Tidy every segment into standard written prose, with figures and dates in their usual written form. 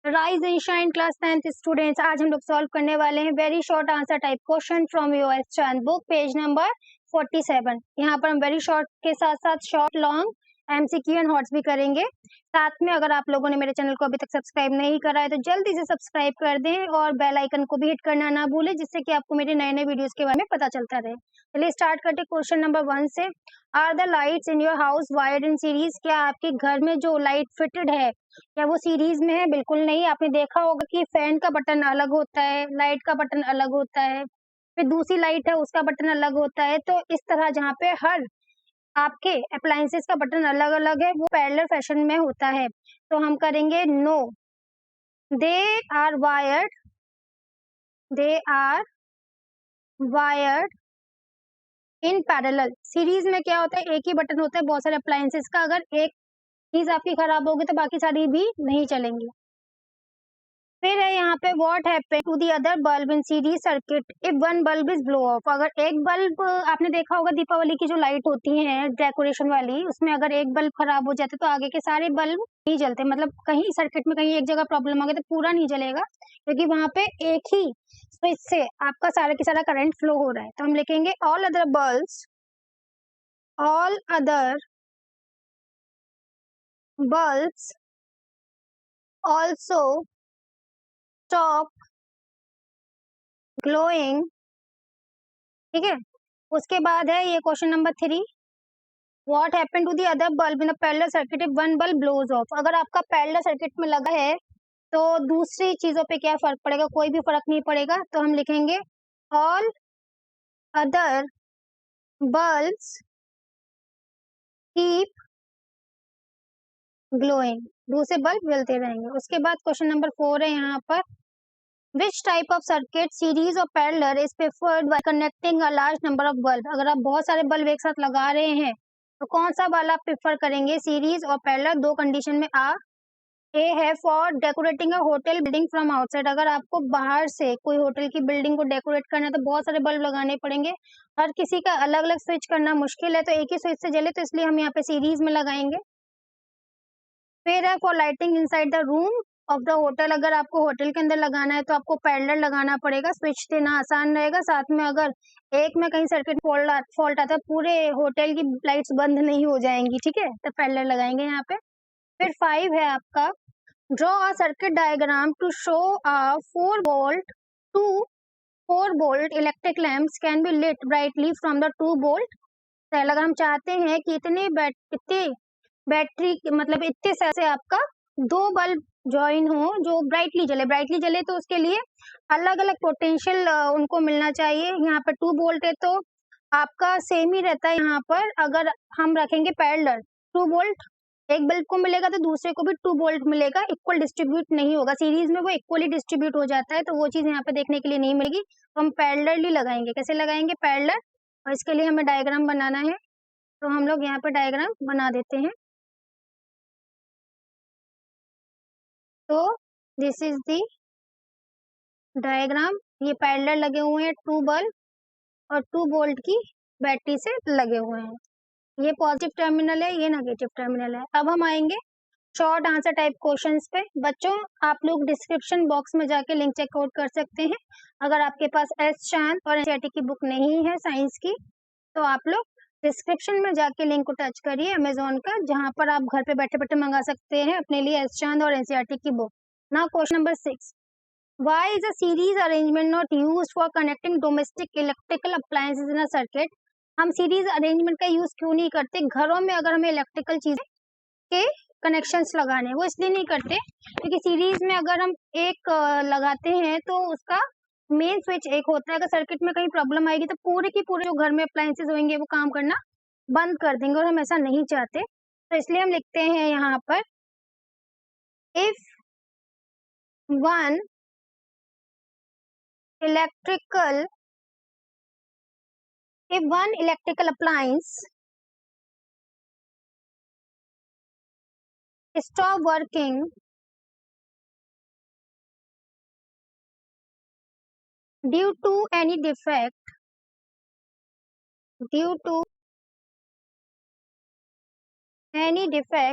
Rise and shine class 10th students, आज हम लोग सॉल्व करने वाले हैं very short answer type question from your चांद बुक, पेज नंबर 47। यहाँ पर हम वेरी शॉर्ट के साथ साथ short long MCQ and hots भी करेंगे। साथ में अगर आप लोगों ने मेरे चैनल को अभी तक सब्सक्राइब नहीं करा है तो जल्दी से सब्सक्राइब कर दें और बेल आइकन को भी हिट करना ना भूलें, जिससे कि आपको मेरे नए नए वीडियोस के बारे में पता चलता रहे। चलिए स्टार्ट करते क्वेश्चन नंबर 1 से। Are the lights in your house wired in series? क्या आपके घर में जो लाइट फिटेड है क्या वो सीरीज में है? बिल्कुल नहीं। आपने देखा होगा कि फैन का बटन अलग होता है, लाइट का बटन अलग होता है, फिर दूसरी लाइट है उसका बटन अलग होता है। तो इस तरह जहाँ पे हर आपके अप्लायंसेस का बटन अलग अलग है वो पैरेलल फैशन में होता है। तो हम करेंगे no, they are wired, they are wired in parallel. Series में क्या होता है, एक ही बटन होता है बहुत सारे अप्लायंसेस का। अगर एक चीज आपकी खराब होगी तो बाकी सारी भी नहीं चलेंगी। फिर है यहाँ पे what happen to the other bulb in series circuit if one bulb is blow off? अगर एक बल्ब, आपने देखा होगा दीपावली की जो लाइट होती है डेकोरेशन वाली, उसमें अगर एक बल्ब खराब हो जाता है तो आगे के सारे बल्ब नहीं जलते। मतलब कहीं सर्किट में कहीं एक जगह प्रॉब्लम आ गई तो पूरा नहीं जलेगा, क्योंकि वहां पे एक ही स्विच से आपका सारा की सारा करंट फ्लो हो रहा है। तो हम लिखेंगे all other bulbs, all other bulbs also stop glowing। ठीक है, उसके बाद है ये question number 3, what happen to the other bulb in the parallel circuit if one bulb blows off? अगर आपका पैरेलल सर्किट में लगा है तो दूसरी चीजों पे क्या फर्क पड़ेगा? कोई भी फर्क नहीं पड़ेगा। तो हम लिखेंगे all other bulbs keep glowing, दूसरे बल्ब जलते रहेंगे। उसके बाद क्वेश्चन नंबर 4 है यहाँ पर, Which type of circuit, series or parallel, is preferred by connecting a large number of bulb? अगर आप बहुत सारे बल्ब एक साथ लगा रहे हैं तो कौन सा वाला आप प्रेफर करेंगे, सीरीज और पैरेलल? दो कंडीशन में ए है for decorating a hotel building from outside. अगर आपको बाहर से कोई होटल की बिल्डिंग को डेकोरेट करना है तो बहुत सारे बल्ब लगाने पड़ेंगे, हर किसी का अलग अलग स्विच करना मुश्किल है, तो एक ही स्विच से जले, तो इसलिए हम यहाँ पे सीरीज में लगाएंगे। फिर है for lighting inside the room of the hotel. अगर आपको होटल के अंदर लगाना है तो आपको पैरेलल लगाना पड़ेगा, स्विच देना आसान रहेगा। साथ में अगर एक में कहीं सर्किट फॉल्ट आता है पूरे होटल की लाइट्स बंद नहीं हो जाएंगी, ठीक है, तो पैरेलल लगाएंगे यहाँ पे। फिर 5 है आपका, draw a circuit diagram to show a 4 volt electric lamps can be lit brightly from the 2 volt cell. अगर हम चाहते हैं कि इतने बैटरी मतलब इतने सेल से आपका 2 बल्ब ज्वाइन हो जो ब्राइटली जले तो उसके लिए अलग अलग पोटेंशियल उनको मिलना चाहिए। यहाँ पर 2 वोल्ट है तो आपका सेम ही रहता है। यहाँ पर अगर हम रखेंगे पैरेलल, 2 वोल्ट एक बल्ब को मिलेगा तो दूसरे को भी 2 वोल्ट मिलेगा, इक्वल डिस्ट्रीब्यूट नहीं होगा। सीरीज में वो इक्वली डिस्ट्रीब्यूट हो जाता है, तो वो चीज यहाँ पे देखने के लिए नहीं मिलेगी। तो हम पैरेलल ही लगाएंगे। कैसे लगाएंगे? पैरेलल। और इसके लिए हमें डायग्राम बनाना है, तो हम लोग यहाँ पे डायग्राम बना देते हैं। तो दिस इज दी डायग्राम, ये पैरेलल लगे हुए हैं 2 बल्ब और 2 वोल्ट की बैटरी से लगे हुए हैं। ये पॉजिटिव टर्मिनल है, ये नेगेटिव टर्मिनल है। अब हम आएंगे शॉर्ट आंसर टाइप क्वेश्चंस पे। बच्चों आप लोग डिस्क्रिप्शन बॉक्स में जाके लिंक चेकआउट कर सकते हैं। अगर आपके पास एस चांद और एनसीईआरटी की बुक नहीं है साइंस की, तो आप लोग डिस्क्रिप्शन में जाके लिंक को टच करिए अमेजोन का, जहां पर आप घर पे बैठे बैठे मंगा सकते हैं अपने लिए एस चांद और एनसीईआरटी की book. Now question number 6, why is a series arrangement not used for connecting domestic electrical appliances in a circuit? हम सीरीज अरेंजमेंट का यूज क्यों नहीं करते? घरों में अगर हमें इलेक्ट्रिकल चीजें के कनेक्शंस लगाने, वो इसलिए नहीं करते क्योंकि सीरीज में अगर हम एक लगाते हैं तो उसका मेन स्विच एक होता है। अगर सर्किट में कहीं प्रॉब्लम आएगी तो पूरे की पूरे जो घर में अप्लायंसेस होंगे वो काम करना बंद कर देंगे, और हम ऐसा नहीं चाहते। तो इसलिए हम लिखते हैं यहाँ पर, if one electrical if one electrical appliance stop working due to any defect,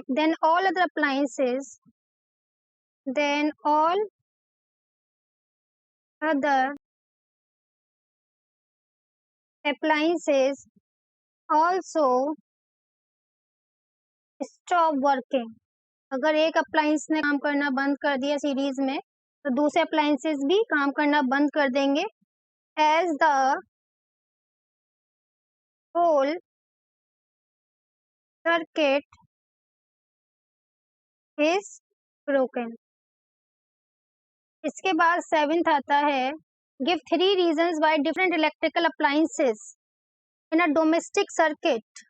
then all other appliances then all other appliances also stop working. अगर एक अप्लायंस ने काम करना बंद कर दिया सीरीज में तो दूसरे अप्लायंसेस भी काम करना बंद कर देंगे as the whole circuit is broken. इसके बाद 7th आता है give 3 reasons why different electrical appliances in a domestic circuit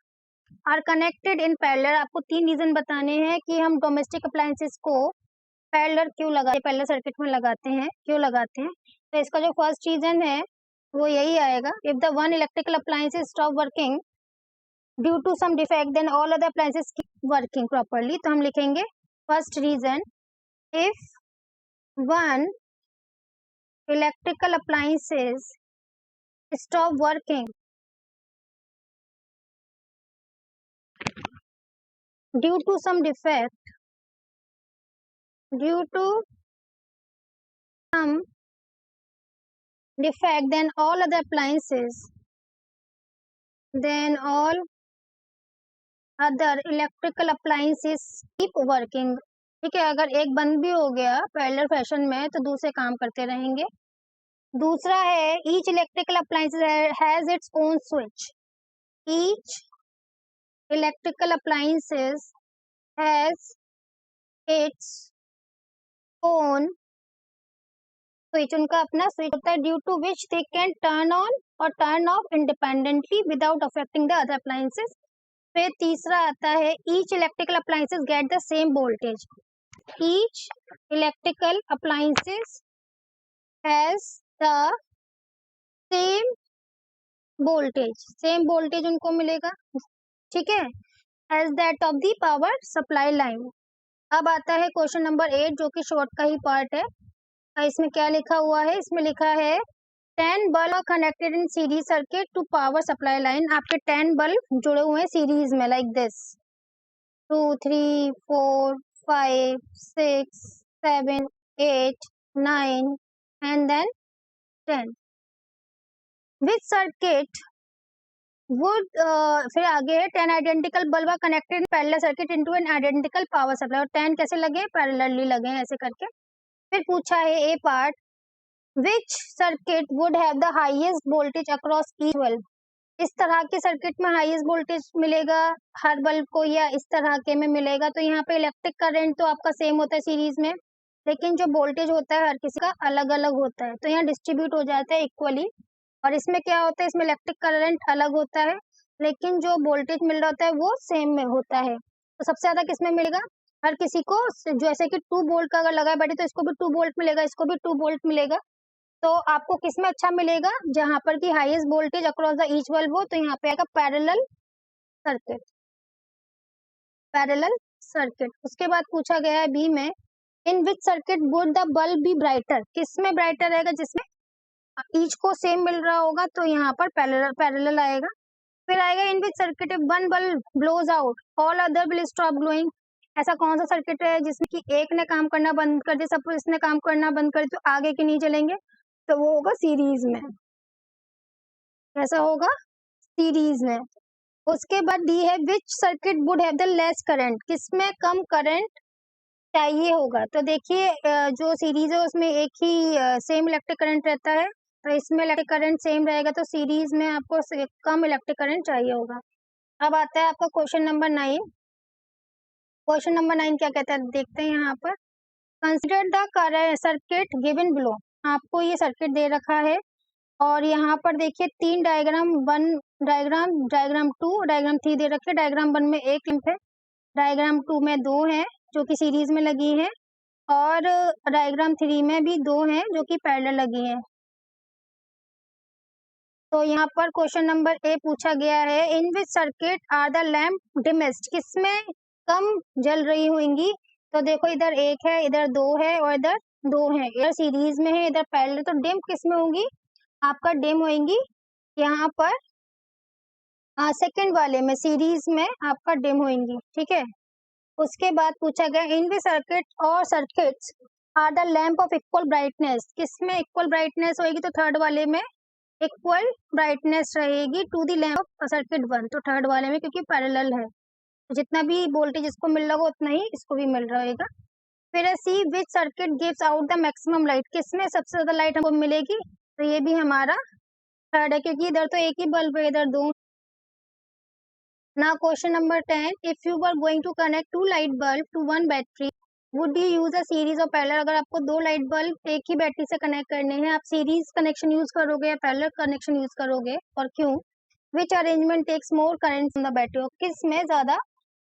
are connected in parallel. आपको 3 रीजन बताने हैं कि हम डोमेस्टिक अप्लायंसेस को पैरेलल सर्किट में लगाते हैं, क्यों लगाते हैं। तो इसका जो फर्स्ट रीजन है वो यही आएगा, if the one electrical appliances stop working due to some defect then all other appliances keep working properly. तो हम लिखेंगे first reason, if one electrical appliances stop working due to some defect then all other appliances electrical appliances keep working. ठीक है, अगर एक बंद भी हो गया पैरेलल फैशन में तो दूसरे काम करते रहेंगे। दूसरा है each electrical appliances has its own switch. each electrical appliances has its own switch. उनका अपना स्विच होता है due to which they can turn on और turn off independently without affecting the other appliances. फिर तीसरा आता है each electrical appliances get the same voltage. Each electrical appliances has the same voltage उनको मिलेगा, ठीक है, as that of the power supply line. अब आता है क्वेश्चन नंबर 8 जो कि शॉर्ट का ही पार्ट है। इसमें क्या लिखा हुआ है, इसमें लिखा है 10 bulb are connected in series circuit to power supply line. आपके 10 बल्ब जुड़े हुए हैं सीरीज में like this 2 3 4 5 6 7 8 9 and then 10. Which circuit would फिर आगे है 10 identical bulb are connected in parallel circuit into an identical power supply. और 10 कैसे लगे, पैरेलली लगे हैं ऐसे करके. फिर पूछा है A part, which circuit would have the highest voltage across each bulb. इस तरह के सर्किट में हाईएस्ट वोल्टेज मिलेगा हर बल्ब को या इस तरह के में मिलेगा. तो यहाँ पे इलेक्ट्रिक करंट तो आपका सेम होता है सीरीज में, लेकिन जो वोल्टेज होता है हर किसी का अलग अलग होता है, तो यहाँ डिस्ट्रीब्यूट हो जाता है इक्वली. और इसमें क्या होता है, इसमें इलेक्ट्रिक करंट अलग होता है लेकिन जो वोल्टेज मिल रहा होता है वो सेम में होता है. तो सबसे ज्यादा किसमें मिलेगा, हर किसी को. जैसे कि 2 वोल्ट का अगर लगा बैठे तो इसको भी 2 वोल्ट मिलेगा, इसको भी 2 वोल्ट मिलेगा. तो आपको किसमें अच्छा मिलेगा, जहां पर की highest voltage across the each bulb हो. तो यहाँ पे आएगा पैरेलल सर्किट. उसके बाद पूछा गया है बी में, in which circuit would the bulb be brighter. किसमें ब्राइटर रहेगा, जिसमें ईच को सेम मिल रहा होगा, तो यहाँ पर पैरेलल आएगा. फिर आएगा in which circuit if one bulb blows out all other will stop glowing. ऐसा कौन सा सर्किट है जिसमें कि एक ने काम करना बंद कर दिया, सपोज इसने काम करना बंद कर दिया तो आगे के नहीं चलेंगे, तो वो होगा सीरीज में. ऐसा होगा सीरीज में. उसके बाद डी है विच circuit would have the less current. किसमें कम करंट चाहिए होगा. तो देखिए जो सीरीज है उसमें एक ही सेम इलेक्ट्रिक करंट रहता है, तो इसमें इलेक्ट्रिक करंट सेम रहेगा, तो सीरीज में आपको कम इलेक्ट्रिक करंट चाहिए होगा. अब आता है आपका क्वेश्चन नंबर 9. क्वेश्चन नंबर 9 क्या कहता है, देखते हैं यहाँ पर. Consider the circuit given below. आपको ये सर्किट दे रखा है और यहाँ पर देखिए 3 डायग्राम, 1 डायग्राम, डायग्राम 2, डायग्राम 3 दे रखे. डायग्राम 1 में एक लैंप है, डायग्राम 2 में 2 है जो कि सीरीज में लगी है, और डायग्राम 3 में भी 2 हैं जो कि पैरेलल लगी है. तो यहाँ पर क्वेश्चन नंबर ए पूछा गया है, in which circuit are the lamp dimmest. किसमें कम जल रही होंगी. तो देखो इधर 1 है, इधर 2 है और इधर 2 है, इधर सीरीज में है, इधर पैरेलल. तो डिम किसमें होगी, आपका डिम होंगी यहाँ पर सेकंड वाले में, सीरीज में आपका डिम होंगी. ठीक है, उसके बाद पूछा गया इन द सर्किट और circuits are the lamp of equal brightness, किसमें इक्वल ब्राइटनेस होगी, तो थर्ड वाले में इक्वल ब्राइटनेस रहेगी to the lamp of circuit 1, तो थर्ड वाले में क्योंकि पैरेलल है, तो जितना भी वोल्टेज इसको मिल रहा होगा उतना ही इसको भी मिल रहेगा। फिर है C which circuit gives out the maximum light, किसमें सबसे ज्यादा लाइट हमको मिलेगी, तो ये भी हमारा थर्ड है क्योंकि इधर तो एक ही बल्ब है, इधर दो। Now question number 10, if you were going to connect two light bulb to one battery, would you use a series or parallel? अगर आपको दो लाइट बल्ब एक ही बैटरी से कनेक्ट करने हैं, आप सीरीज कनेक्शन यूज करोगे या पैरेलल कनेक्शन यूज करोगे, और क्यों? Which arrangement takes more current from the battery? किस में ज्यादा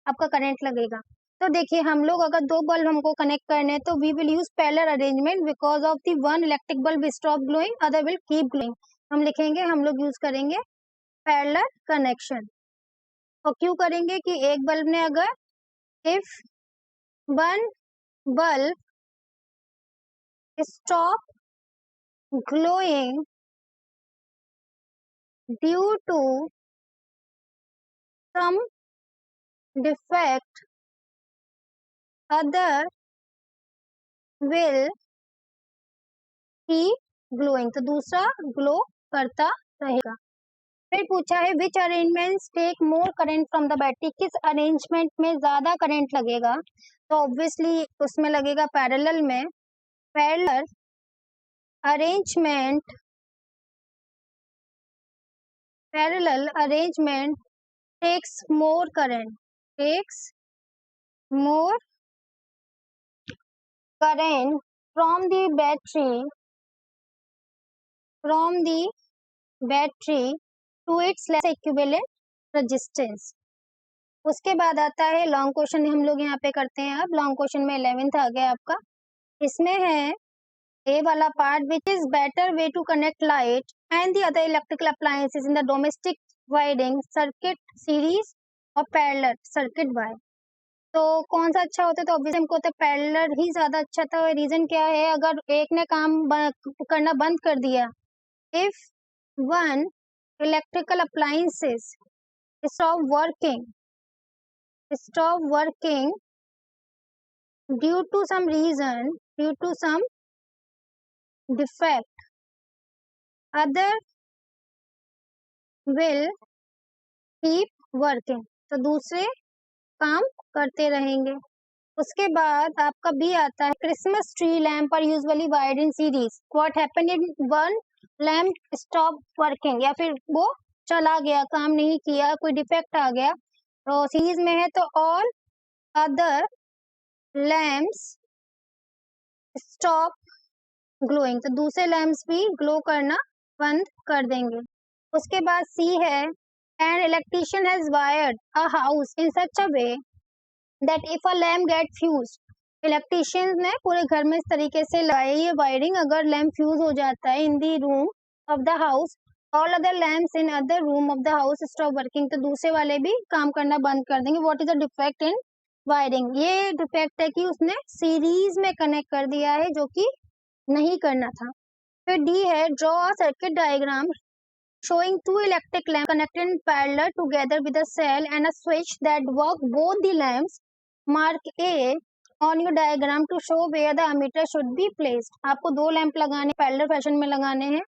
आपका करंट लगेगा? तो देखिए हम लोग अगर दो बल्ब हमको कनेक्ट करने हैं तो we will use parallel arrangement because of the one electric bulb stop glowing, other will keep glowing. हम लिखेंगे हम लोग यूज करेंगे पैरेलल कनेक्शन। और क्यों करेंगे कि एक बल्ब ने अगर if one bulb stop glowing due to some defect, other will keep glowing, तो दूसरा ग्लो करता रहेगा। फिर पूछा है which arrangements take more current from the battery, किस अरेंजमेंट में ज्यादा करंट लगेगा, तो ऑब्वियसली उसमें लगेगा पैरेलल में। Parallel arrangement takes more current from the battery to its less equivalent resistance. उसके बाद आता है लॉन्ग क्वेश्चन, हम लोग यहाँ पे करते हैं। अब लॉन्ग क्वेश्चन में 11th आ गया आपका, इसमें है ए वाला part which is better way to connect light and the other electrical appliances in the domestic wiring circuit series और पैरेलल सर्किट वायर। तो कौन सा अच्छा होता है, तो ऑब्वियसली हमको होता है पैरेलल ही ज्यादा अच्छा था। रीजन क्या है, अगर एक ने काम करना बंद कर दिया, if one electrical appliances stop working due to some reason, due to some defect, other will keep working, तो दूसरे काम करते रहेंगे। उसके बाद आपका बी आता है Christmas tree lamp are usually wired in series, what happened in one lamp stop working, या फिर वो चला गया, काम नहीं किया, कोई डिफेक्ट आ गया, तो सीरीज में है तो all other lamps stop glowing, तो दूसरे लैम्प्स भी ग्लो करना बंद कर देंगे। उसके बाद सी है an electrician has wired a house in such a way that if a lamp get fuse, electrician ने पूरे घर में इस तरीके से लगाई ये वायरिंग, अगर लैम्प फ्यूज हो जाता है in the room of the house, all other lamps in other room of the house stop working, तो दूसरे वाले भी काम करना बंद कर देंगे। What is the defect in wiring, ये डिफेक्ट है कि उसने सीरीज में कनेक्ट कर दिया है जो कि नहीं करना था। फिर डी है draw a circuit diagram showing two electric lamps connected in parallel together with a cell and a switch that work both the lamps. Mark A on your diagram to show where the ammeter should be placed. आपको दो lamp लगाने parallel fashion में लगाने हैं,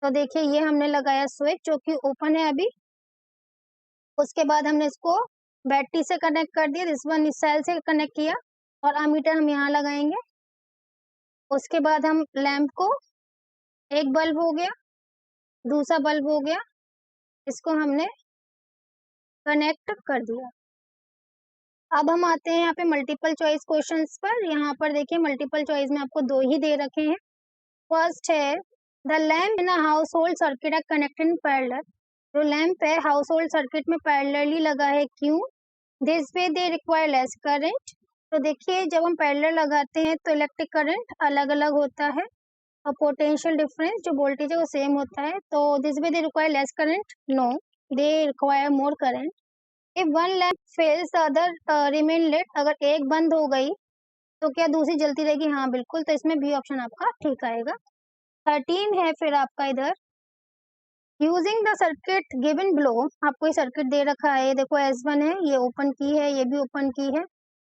तो देखिए ये हमने लगाया स्विच जो कि ओपन है अभी। उसके बाद हमने इसको बैटरी से कनेक्ट कर दिया, दिस वन इस सेल से कनेक्ट किया, और अमीटर हम यहाँ लगाएंगे। उसके बाद हम लैंप को, एक बल्ब हो गया, दूसरा बल्ब हो गया, इसको हमने कनेक्ट कर दिया। अब हम आते हैं यहाँ पे मल्टीपल चॉइस क्वेश्चंस पर। यहाँ पर देखिए मल्टीपल चॉइस में आपको दो ही दे रखे हैं। फर्स्ट है the lamp in a house hold circuit are connected in parallel, जो लैम्प है हाउस होल्ड सर्किट में पैरेलली लगा है, क्यों? This way they require less current, तो देखिए जब हम पैरेलल लगाते हैं तो इलेक्ट्रिक करंट अलग अलग होता है और पोटेंशियल डिफरेंस जो वोल्टेज है वो सेम होता है, तो this way they require less current, no they require more current. If one lamp fails the other remain lit, अगर एक बंद हो गई तो क्या दूसरी जलती रहेगी? हाँ बिल्कुल, तो इसमें बी ऑप्शन आपका ठीक आएगा। 13 है फिर आपका इधर using the circuit given below, आपको ये सर्किट दे रखा है, देखो S1 है, ये ओपन की है, ये भी ओपन की है,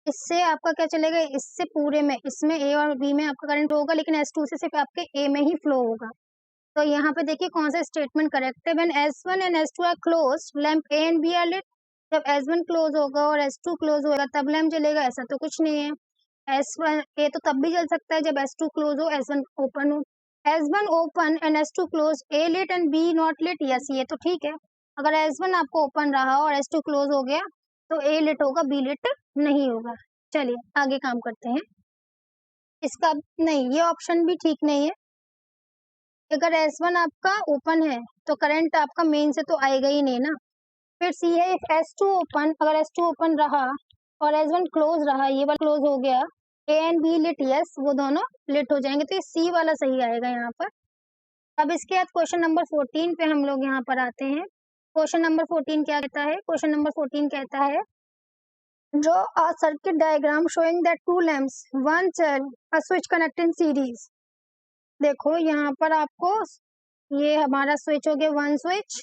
इससे आपका क्या चलेगा, इससे पूरे में, इसमें ए और बी में आपका करंट होगा, लेकिन S2 से सिर्फ आपके ए में ही फ्लो होगा। तो यहाँ पे देखिए कौन सा स्टेटमेंट करेक्ट है। When S1 and S2 are closed, lamp A and B are lit. जब S1 क्लोज होगा और S2 क्लोज होगा तब लैंप जलेगा, ऐसा तो कुछ नहीं है। S1 ए तो तब भी जल सकता है जब S2 क्लोज हो, S1 ओपन हो। S1 open and S2 close, A lit and B not lit, yes ये तो ठीक है। अगर S1 आपको ओपन रहा और S2 क्लोज हो गया तो ए लिट होगा, बी लिट नहीं होगा। चलिए आगे काम करते हैं। इसका नहीं, ये ऑप्शन भी ठीक नहीं है। अगर S1 आपका ओपन है तो करंट आपका मेन से तो आएगा ही नहीं ना। फिर सी है, इफ S2 ओपन, अगर S2 ओपन रहा और S1 क्लोज रहा, ये वाला क्लोज हो गया, A and B lit, yes वो दोनों लिट हो जाएंगे, तो ये सी वाला सही आएगा यहाँ पर। अब इसके बाद क्वेश्चन नंबर 14 पे हम लोग यहाँ पर आते हैं। क्वेश्चन नंबर 14 क्या कहता है? क्वेश्चन नंबर 14 कहता है, draw a circuit diagram showing that two lamps, one cell, a switch connect in series. देखो यहाँ पर आपको, ये हमारा स्विच हो गया, वन स्विच,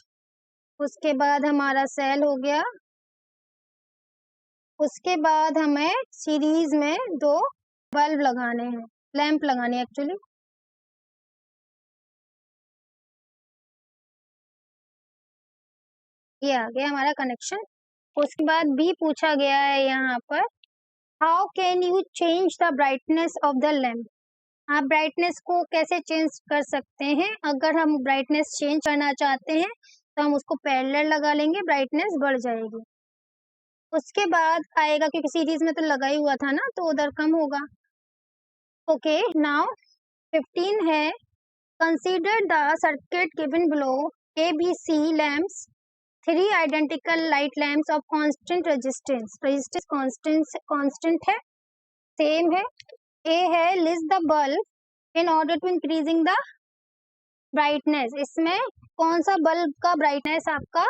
उसके बाद हमारा सेल हो गया, उसके बाद हमें सीरीज में दो बल्ब लगाने हैं, लैंप लगाने हैं एक्चुअली। ये आ गया हमारा कनेक्शन। उसके बाद बी पूछा गया है यहाँ पर, how can you change the brightness of the lamp. आप ब्राइटनेस को कैसे चेंज कर सकते हैं? अगर हम ब्राइटनेस चेंज करना चाहते हैं तो हम उसको पैरेलल लगा लेंगे, ब्राइटनेस बढ़ जाएगी। उसके बाद आएगा, क्योंकि सीरीज में तो लगा ही हुआ था ना, तो उधर कम होगा। ओके, नाउ 15 है, consider the circuit given below, ABC lamps, 3 identical light lamps of constant resistance, resistance constant है, सेम है। ए है, list the bulb in order to increasing the brightness, इसमें कौन सा बल्ब का ब्राइटनेस आपका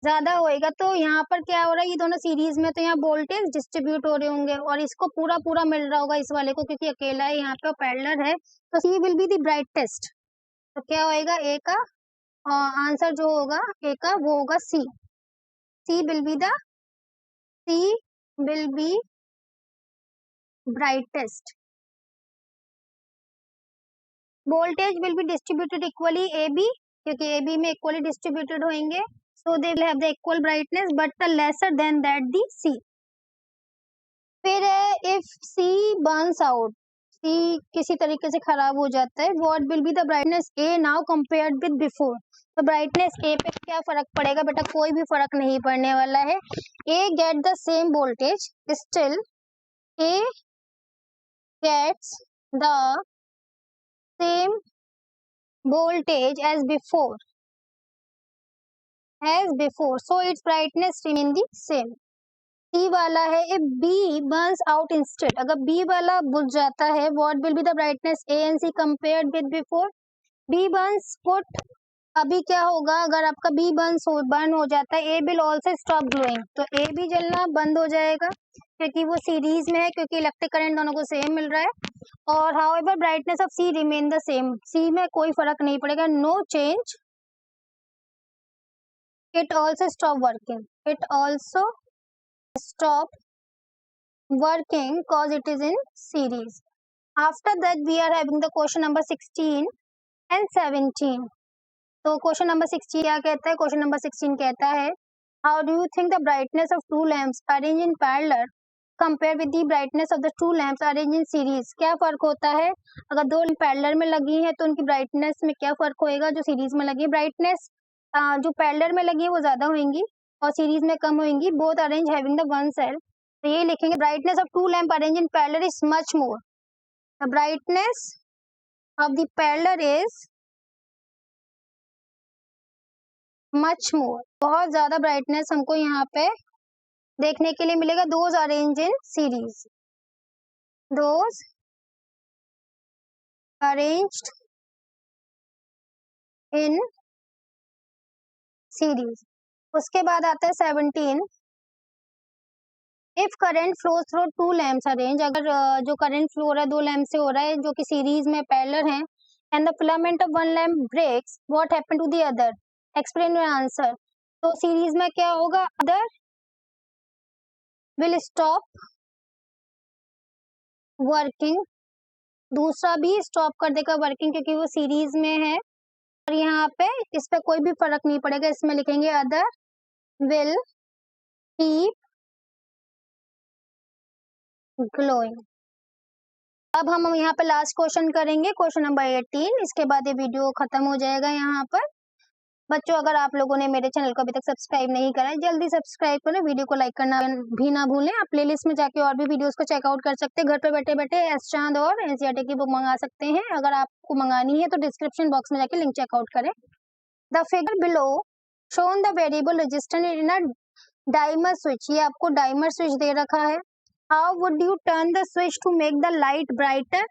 ज्यादा होएगा। तो यहाँ पर क्या हो रहा है, ये दोनों सीरीज में, तो यहाँ वोल्टेज डिस्ट्रीब्यूट हो रहे होंगे और इसको पूरा पूरा मिल रहा होगा इस वाले को, क्योंकि अकेला है, यहाँ पे पैरेलल है, तो सी विल बी द ब्राइटेस्ट। तो क्या होएगा, ए का आंसर जो होगा ए का वो होगा C. C will be brightest. Voltage will be distributed equally A B, क्योंकि ए बी में इक्वली डिस्ट्रीब्यूटेड होंगे, so they will have the equal brightness but the lesser than that the C। फिर है, if C burns out, C किसी तरीके से खराब हो जाता है, what will be the brightness A now compared with before। तो brightness A पे क्या फर्क पड़ेगा बेटा? कोई भी फर्क नहीं पड़ने वाला है। A get the same voltage, still A gets the same voltage as before, so its brightness remain the same। सी वाला है, if B burns out instead, अगर B वाला बुझ जाता है, what will be the brightness A and C compared with before। B burns put, अभी क्या होगा, अगर आपका B बर्न हो जाता है, A will also stop glowing, तो A भी जलना बंद हो जाएगा, क्योंकि वो सीरीज में है, क्योंकि इलेक्ट्रिक करंट दोनों को सेम मिल रहा है। और however brightness of C remain the same, C में कोई फर्क नहीं पड़ेगा, no change। it also stop working, cause it is in series। After that we are having the question number 16 and 17। तो क्वेश्चन नंबर 16 क्या कहता है? क्वेश्चन नंबर 16 कहता है, how do you think the brightness of to lamps arrange in parallel compare with the brightness of the two lamps arrange in series. क्या फर्क होता है? अगर दो पैरेलल में लगी है तो उनकी ब्राइटनेस में क्या फर्क होएगा? जो सीरीज में लगी है, ब्राइटनेस जो पैरेलल में लगी है वो ज्यादा होंगी और सीरीज में कम होंगी। Both arrange having the one cell, तो ये लिखेंगे, brightness of two lamp arrange in parallel is much more, the brightness of the parallel is much more, बहुत ज्यादा ब्राइटनेस हमको यहाँ पे देखने के लिए मिलेगा। Those arrange in series, those arranged in series. उसके बाद आता है 17, if current flows through to lamps arrange, अगर जो करंट फ्लो हो रहा है दो लैम्प से हो रहा है जो कि सीरीज में पैरेलल हैं, and the filament of one lamp breaks, what happen to the other, explain your answer. तो सीरीज में क्या होगा, अदर विल स्टॉप वर्किंग, दूसरा भी स्टॉप कर देगा वर्किंग क्योंकि वो सीरीज में है। और यहाँ पे इस पे कोई भी फर्क नहीं पड़ेगा, इसमें लिखेंगे अदर विल कीप ग्लोइंग। अब हम यहाँ पे लास्ट क्वेश्चन करेंगे, क्वेश्चन नंबर 18। इसके बाद ये वीडियो खत्म हो जाएगा। यहाँ पर बच्चों, अगर आप लोगों ने मेरे चैनल को अभी तक सब्सक्राइब नहीं करा है, जल्दी सब्सक्राइब करें, वीडियो को लाइक करना भी ना भूलें। आप प्लेलिस्ट में जाके और भी वीडियोस को चेकआउट कर सकते हैं। घर पे बैठे बैठे एस चांद और एनसीईआरटी की बुक मंगा सकते हैं। अगर आपको मंगानी है तो डिस्क्रिप्शन बॉक्स में जाके लिंक चेकआउट करें। The figure below shown the variable register in a dimmer switch, ये आपको डाइमर स्विच दे रखा है। How would you turn the switch to make the light brighter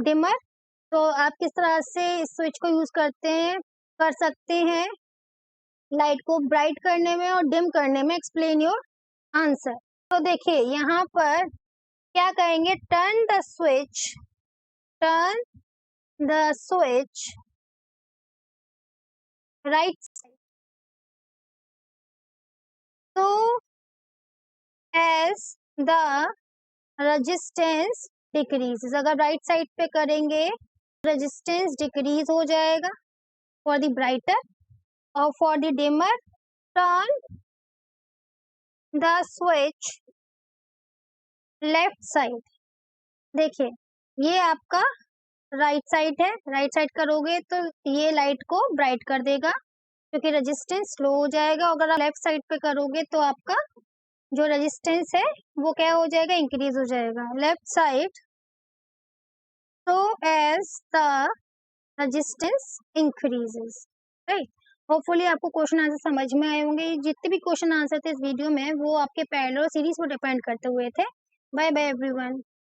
dimmer, तो आप किस तरह से इस स्विच को यूज कर सकते हैं लाइट को ब्राइट करने में और डिम करने में। Explain your answer. तो देखिए यहाँ पर क्या कहेंगे, turn the switch right side, तो एज द रेजिस्टेंस डिक्रीज, अगर राइट साइड पे करेंगे रेजिस्टेंस डिक्रीज हो जाएगा फॉर द ब्राइटर, और for the dimmer turn the switch left side. देखिए ये आपका राइट साइड है, राइट साइड करोगे तो ये लाइट को ब्राइट कर देगा क्योंकि रेजिस्टेंस स्लो हो जाएगा। अगर आप लेफ्ट साइड पे करोगे तो आपका जो रेजिस्टेंस है वो क्या हो जाएगा, इंक्रीज हो जाएगा left side, so as the resistance increases, right. Hopefully आपको क्वेश्चन आंसर समझ में आए होंगे। जितने भी क्वेश्चन आंसर थे इस वीडियो में वो आपके पैरेलल सीरीज पर डिपेंड करते हुए थे। Bye bye everyone.